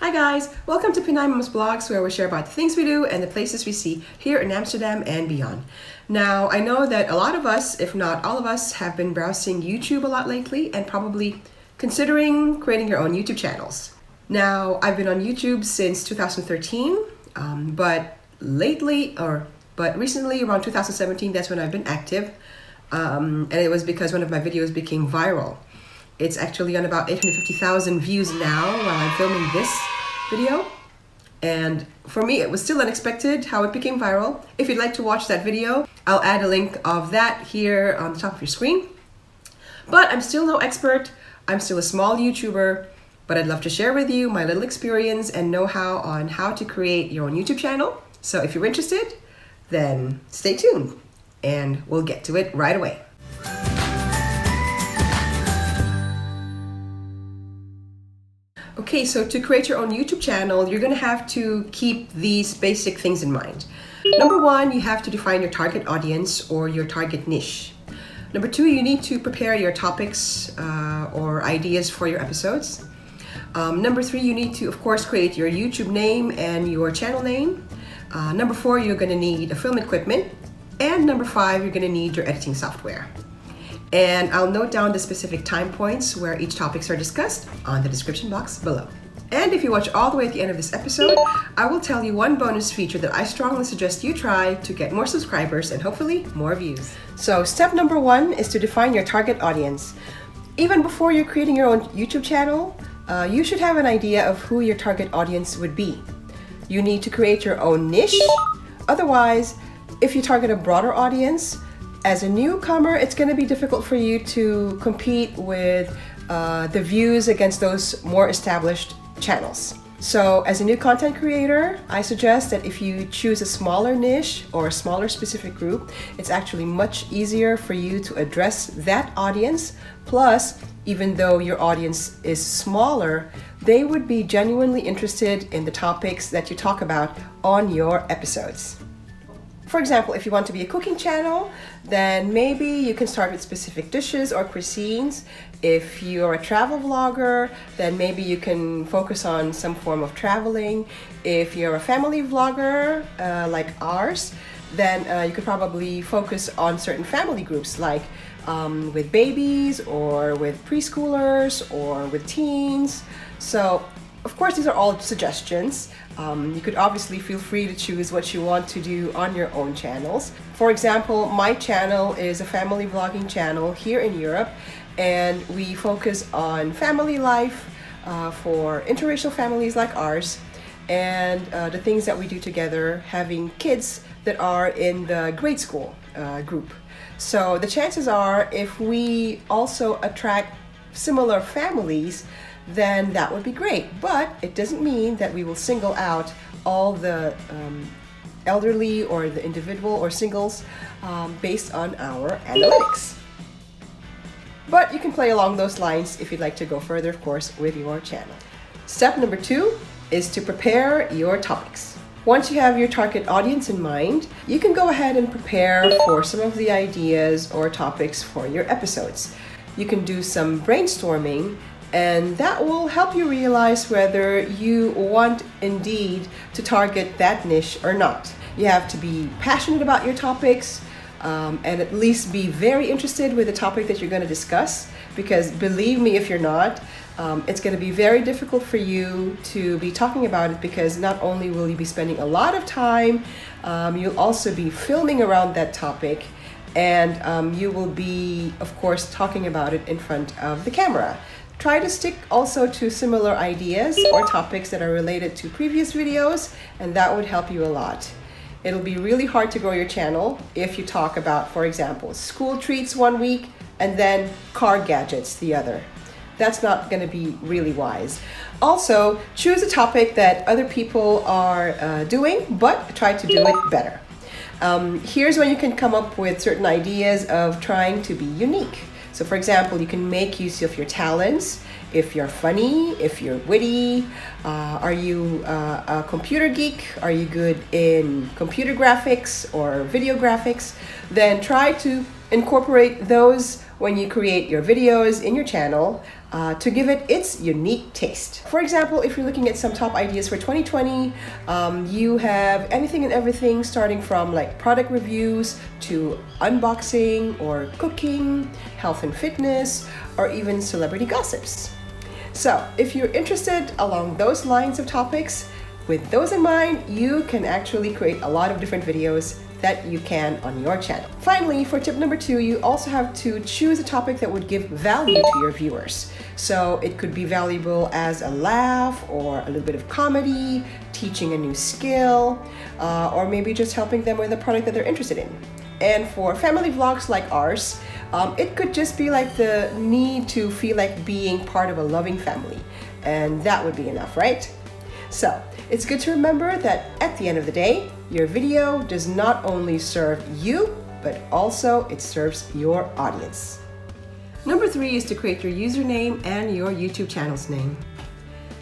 Hi guys, welcome to Pinay Mom's Blogs, where we share about the things we do and the places we see here in Amsterdam and beyond. Now, I know that a lot of us, if not all of us, have been browsing YouTube a lot lately and probably considering creating your own YouTube channels. Now, I've been on YouTube since 2013, but recently around 2017, that's when I've been active, and it was because one of my videos became viral. It's actually on about 850,000 views now while I'm filming this video. And for me, it was still unexpected how it became viral. If you'd like to watch that video, I'll add a link of that here on the top of your screen. But I'm still no expert. I'm still a small YouTuber, but I'd love to share with you my little experience and know-how on how to create your own YouTube channel. So if you're interested, then stay tuned and we'll get to it right away. Okay, so to create your own YouTube channel, you're going to have to keep these basic things in mind. Number one, you have to define your target audience or your target niche. Number two, you need to prepare your topics or ideas for your episodes. Number three, you need to, of course, create your YouTube name and your channel name. Number four, you're going to need a film equipment. And number five, you're going to need your editing software. And I'll note down the specific time points where each topics are discussed on the description box below. And if you watch all the way at the end of this episode, I will tell you one bonus feature that I strongly suggest you try to get more subscribers and hopefully more views. So step number one is to define your target audience. Even before you're creating your own YouTube channel, you should have an idea of who your target audience would be. You need to create your own niche. Otherwise, if you target a broader audience, as a newcomer, it's going to be difficult for you to compete with the views against those more established channels. So as a new content creator, I suggest that if you choose a smaller niche or a smaller specific group, it's actually much easier for you to address that audience. Plus, even though your audience is smaller, they would be genuinely interested in the topics that you talk about on your episodes. For example, if you want to be a cooking channel, then maybe you can start with specific dishes or cuisines. If you're a travel vlogger, then maybe you can focus on some form of traveling. If you're a family vlogger, like ours, then you could probably focus on certain family groups, like with babies or with preschoolers or with teens. So, of course, these are all suggestions. You could obviously feel free to choose what you want to do on your own channels. For example, my channel is a family vlogging channel here in Europe, and we focus on family life for interracial families like ours, and the things that we do together, having kids that are in the grade school group. So the chances are, if we also attract similar families, then that would be great. But it doesn't mean that we will single out all the elderly or the individual or singles based on our analytics. But you can play along those lines if you'd like to go further, of course, with your channel. Step number two is to prepare your topics. Once you have your target audience in mind, you can go ahead and prepare for some of the ideas or topics for your episodes. You can do some brainstorming, and that will help you realize whether you want indeed to target that niche or not. You have to be passionate about your topics and at least be very interested with the topic that you're going to discuss, because believe me, if you're not, it's going to be very difficult for you to be talking about it, because not only will you be spending a lot of time, you'll also be filming around that topic, and you will be, of course, talking about it in front of the camera. Try to stick also to similar ideas or topics that are related to previous videos, and that would help you a lot. It'll be really hard to grow your channel if you talk about, for example, school treats one week and then car gadgets the other. That's not going to be really wise. Also, choose a topic that other people are doing, but try to do it better. Here's when you can come up with certain ideas of trying to be unique. So for example, you can make use of your talents. If you're funny, if you're witty, are you a computer geek? Are you good in computer graphics or video graphics? Then try to incorporate those when you create your videos in your channel. to give it its unique taste. For example, if you're looking at some top ideas for 2020, you have anything and everything starting from like product reviews to unboxing or cooking, health and fitness, or even celebrity gossips. So if you're interested along those lines of topics, with those in mind, you can actually create a lot of different videos that you can on your channel. Finally, for tip number 2, you also have to choose a topic that would give value to your viewers. So it could be valuable as a laugh or a little bit of comedy, teaching a new skill, or maybe just helping them with a product that they're interested in. And for family vlogs like ours, it could just be like the need to feel like being part of a loving family. And that would be enough, right? So it's good to remember that at the end of the day, your video does not only serve you, but also it serves your audience. Number 3 is to create your username and your YouTube channel's name.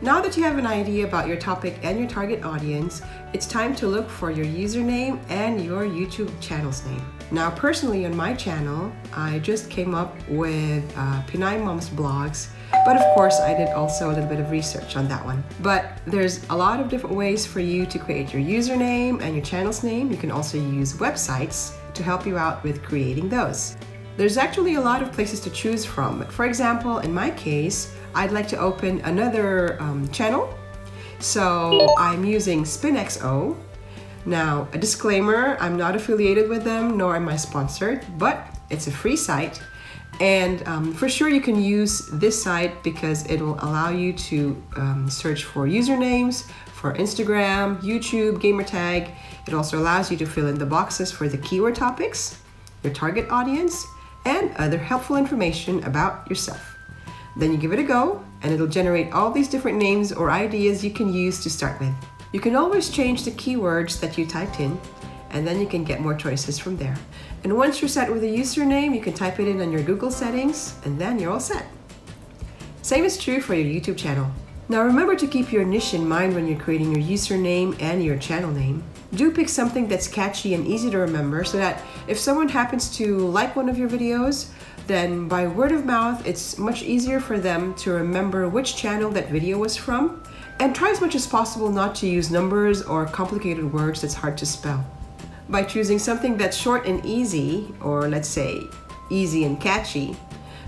Now that you have an idea about your topic and your target audience, it's time to look for your username and your YouTube channel's name. Now, personally on my channel, I just came up with Pinay Mom's blogs, but of course I did also a little bit of research on that one. But there's a lot of different ways for you to create your username and your channel's name. You can also use websites to help you out with creating those. There's actually a lot of places to choose from. For example, in my case, I'd like to open another channel. So I'm using SpinXO. Now, a disclaimer, I'm not affiliated with them, nor am I sponsored, but it's a free site. And for sure you can use this site because it will allow you to search for usernames for Instagram, YouTube, gamertag. It also allows you to fill in the boxes for the keyword topics, your target audience, and other helpful information about yourself. Then you give it a go and it'll generate all these different names or ideas you can use to start with. You can always change the keywords that you typed in, and then you can get more choices from there. And once you're set with a username, you can type it in on your Google settings, and then you're all set. Same is true for your YouTube channel. Now remember to keep your niche in mind when you're creating your username and your channel name. Do pick something that's catchy and easy to remember so that if someone happens to like one of your videos, then by word of mouth, it's much easier for them to remember which channel that video was from. And try as much as possible not to use numbers or complicated words that's hard to spell. By choosing something that's short and easy, or let's say easy and catchy,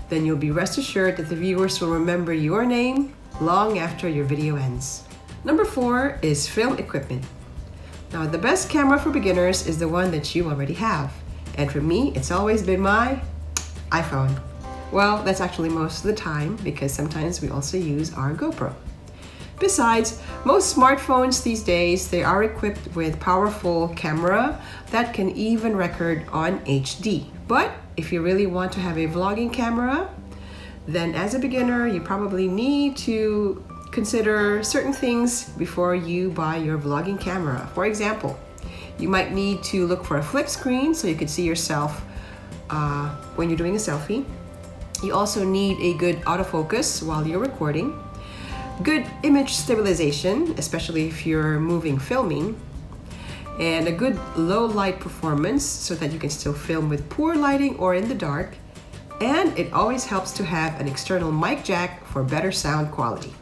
then you'll be rest assured that the viewers will remember your name long after your video ends. Number 4 is film equipment. Now, the best camera for beginners is the one that you already have. And for me, it's always been my iPhone. Well, that's actually most of the time because sometimes we also use our GoPro. Besides, most smartphones these days, they are equipped with powerful camera that can even record on HD. But if you really want to have a vlogging camera, then as a beginner, you probably need to consider certain things before you buy your vlogging camera. For example, you might need to look for a flip screen so you can see yourself when you're doing a selfie. You also need a good autofocus while you're recording. Good image stabilization, especially if you're moving filming, and a good low light performance so that you can still film with poor lighting or in the dark. And it always helps to have an external mic jack for better sound quality.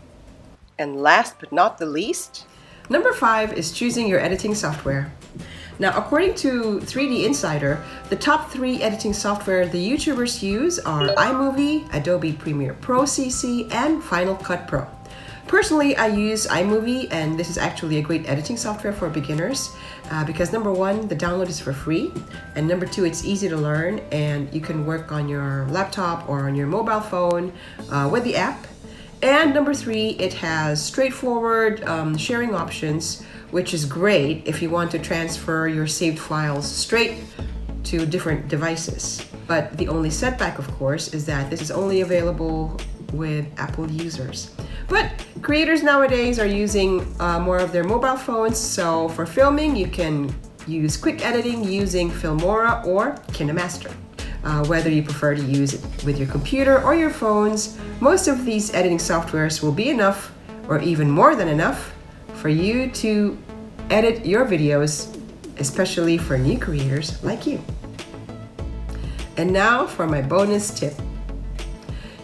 And last but not the least, number 5 is choosing your editing software. Now, according to 3D Insider, the top 3 editing software the YouTubers use are iMovie, Adobe Premiere Pro CC, and Final Cut Pro. Personally, I use iMovie, and this is actually a great editing software for beginners because number 1, the download is for free, and number 2, it's easy to learn, and you can work on your laptop or on your mobile phone with the app. And number 3, it has straightforward sharing options, which is great if you want to transfer your saved files straight to different devices. But the only setback, of course, is that this is only available with Apple users. But creators nowadays are using more of their mobile phones, so for filming you can use quick editing using Filmora or KineMaster. Whether you prefer to use it with your computer or your phones, most of these editing softwares will be enough, or even more than enough, for you to edit your videos, especially for new creators like you. And now for my bonus tip.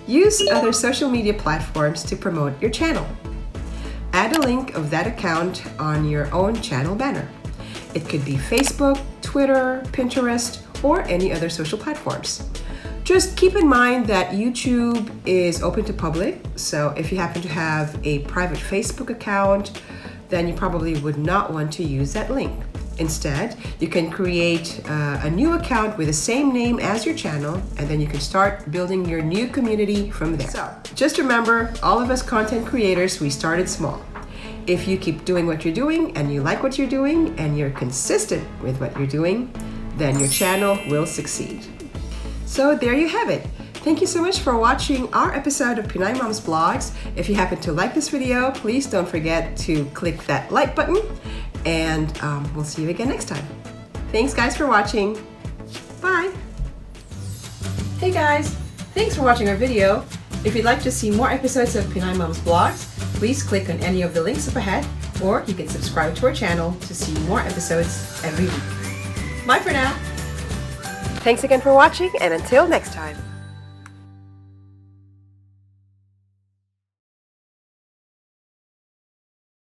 Use other social media platforms to promote your channel. Add a link of that account on your own channel banner. It could be Facebook, Twitter, Pinterest, or any other social platforms. Just keep in mind that YouTube is open to public, so if you happen to have a private Facebook account, then you probably would not want to use that link. Instead, you can create a new account with the same name as your channel, and then you can start building your new community from there. So, just remember, all of us content creators, we started small. If you keep doing what you're doing and you like what you're doing and you're consistent with what you're doing, then your channel will succeed. So there you have it. Thank you so much for watching our episode of Pinay Mom's Blogs. If you happen to like this video, please don't forget to click that like button, and we'll see you again next time. Thanks guys for watching. Bye. Hey guys, thanks for watching our video. If you'd like to see more episodes of Pinay Mom's Blogs, please click on any of the links up ahead, or you can subscribe to our channel to see more episodes every week. Bye for now. Thanks again for watching, and until next time.